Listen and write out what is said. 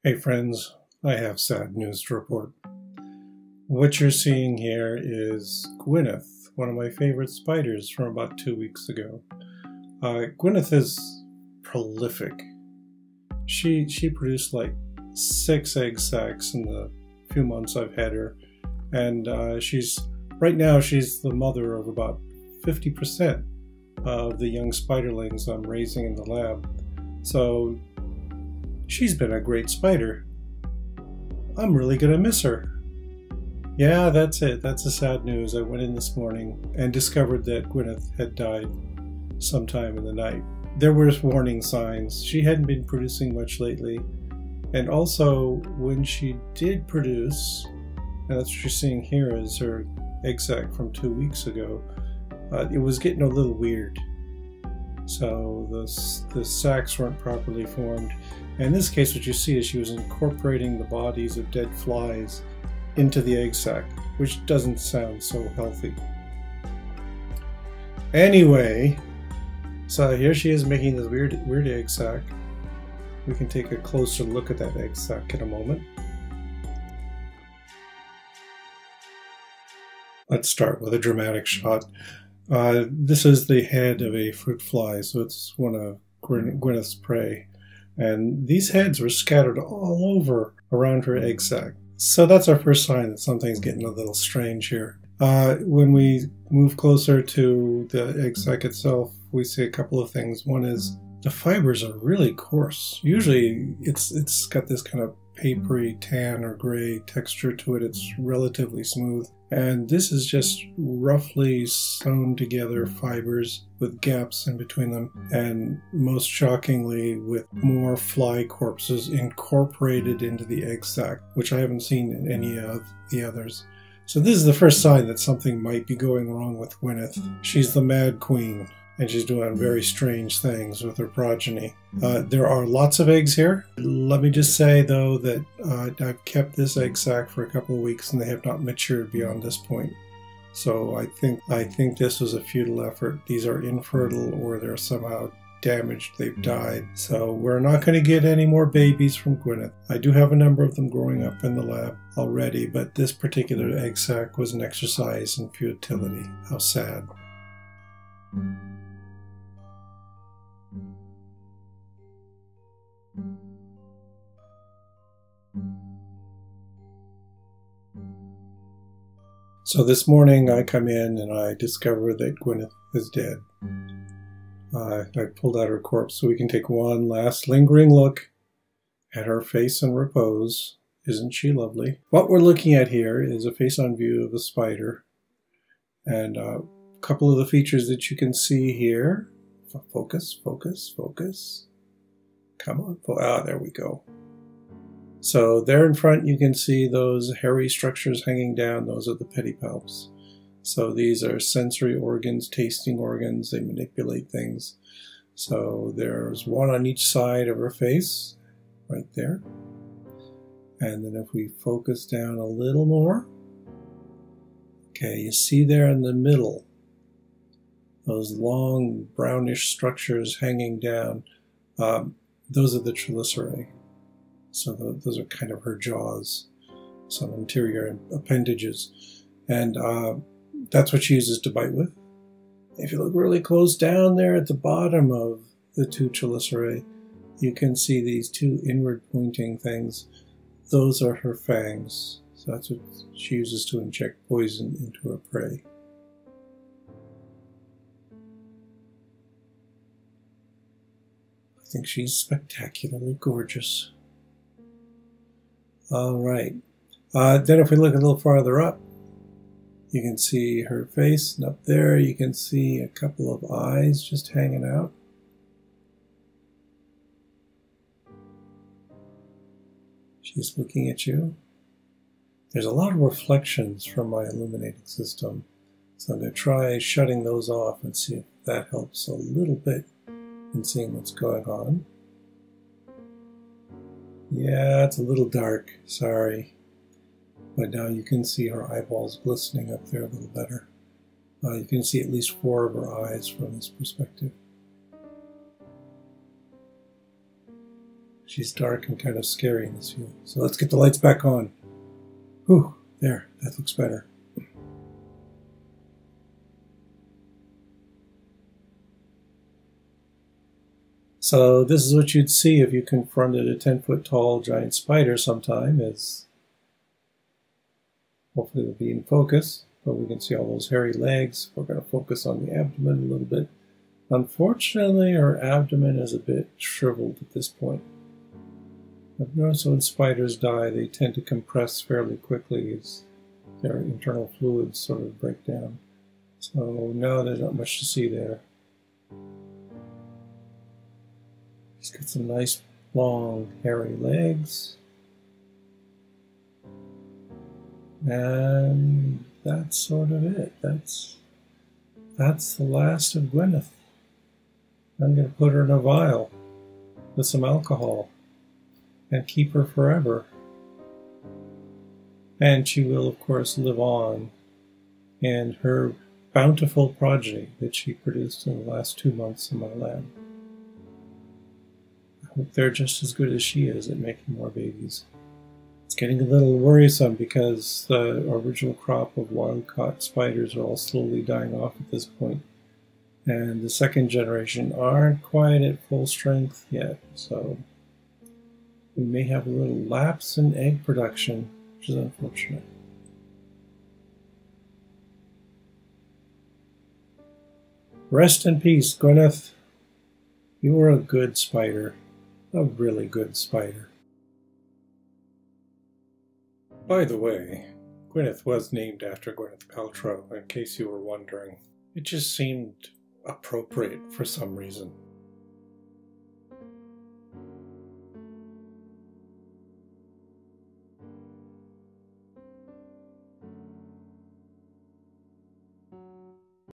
Hey friends, I have sad news to report. What you're seeing here is Gwyneth, one of my favorite spiders from about 2 weeks ago. Gwyneth is prolific. She produced like 6 egg sacs in the few months I've had her, and right now she's the mother of about 50% of the young spiderlings I'm raising in the lab. So she's been a great spider. I'm really gonna miss her. Yeah, that's it. That's the sad news. I went in this morning and discovered that Gwyneth had died sometime in the night. There were warning signs. She hadn't been producing much lately. And also, when she did produce, and that's what you're seeing here is her egg sac from 2 weeks ago, it was getting a little weird. So the sacs weren't properly formed. And in this case, what you see is she was incorporating the bodies of dead flies into the egg sac, which doesn't sound so healthy. Anyway, so here she is making this weird egg sac. We can take a closer look at that egg sac in a moment. Let's start with a dramatic shot. This is the head of a fruit fly, so it's one of Gwyneth's prey. And these heads were scattered all over around her egg sac. So that's our first sign that something's getting a little strange here. When we move closer to the egg sac itself, we see a couple of things. One is the fibers are really coarse. Usually it's got this kind of papery tan or gray texture to it. It's relatively smooth. And this is just roughly sewn together fibers with gaps in between them, and most shockingly with more fly corpses incorporated into the egg sac, which I haven't seen in any of the others. So this is the first sign that something might be going wrong with Gwyneth. She's the mad queen, and she's doing very strange things with her progeny. There are lots of eggs here. Let me just say, though, that I've kept this egg sac for a couple of weeks and they have not matured beyond this point. So I think this was a futile effort. These are infertile or they're somehow damaged. They've died. So we're not going to get any more babies from Gwyneth. I do have a number of them growing up in the lab already, but this particular egg sac was an exercise in futility. How sad. So this morning I come in and I discover that Gwyneth is dead. I pulled out her corpse so we can take one last lingering look at her face in repose. Isn't she lovely? What we're looking at here is a face-on view of a spider. And a couple of the features that you can see here. Focus, focus, focus. Come on. Ah, there we go. So there in front you can see those hairy structures hanging down. Those are the pedipalps. So these are sensory organs, tasting organs. They manipulate things. So there's one on each side of her face, right there. And then if we focus down a little more, okay, you see there in the middle, those long brownish structures hanging down. Those are the chelicerae. So those are kind of her jaws, some interior appendages. And that's what she uses to bite with. If you look really close down there at the bottom of the two chelicerae, you can see these two inward pointing things. Those are her fangs. So that's what she uses to inject poison into her prey. I think she's spectacularly gorgeous. All right. Then if we look a little farther up, you can see her face, and up there you can see a couple of eyes just hanging out. She's looking at you. There's a lot of reflections from my illuminating system, so I'm going to try shutting those off and see if that helps a little bit in seeing what's going on. Yeah, it's a little dark, sorry. But now you can see her eyeballs glistening up there a little better. You can see at least 4 of her eyes from this perspective. She's dark and kind of scary in this view. So let's get the lights back on. Whew, there, that looks better. So this is what you'd see if you confronted a 10-foot tall giant spider sometime. Hopefully it'll be in focus, but we can see all those hairy legs. We're going to focus on the abdomen a little bit. Unfortunately, her abdomen is a bit shriveled at this point. I've noticed when spiders die, they tend to compress fairly quickly as their internal fluids sort of break down. So now there's not much to see there. She's got some nice long hairy legs. And that's sort of it. That's the last of Gwyneth. I'm going to put her in a vial with some alcohol and keep her forever. And she will, of course, live on in her bountiful progeny that she produced in the last 2 months in my lab. I hope they're just as good as she is at making more babies. It's getting a little worrisome because the original crop of wild-caught spiders are all slowly dying off at this point. And the second generation aren't quite at full strength yet, so we may have a little lapse in egg production, which is unfortunate. Rest in peace, Gwyneth. You were a good spider. A really good spider. By the way, Gwyneth was named after Gwyneth Paltrow, in case you were wondering. It just seemed appropriate for some reason.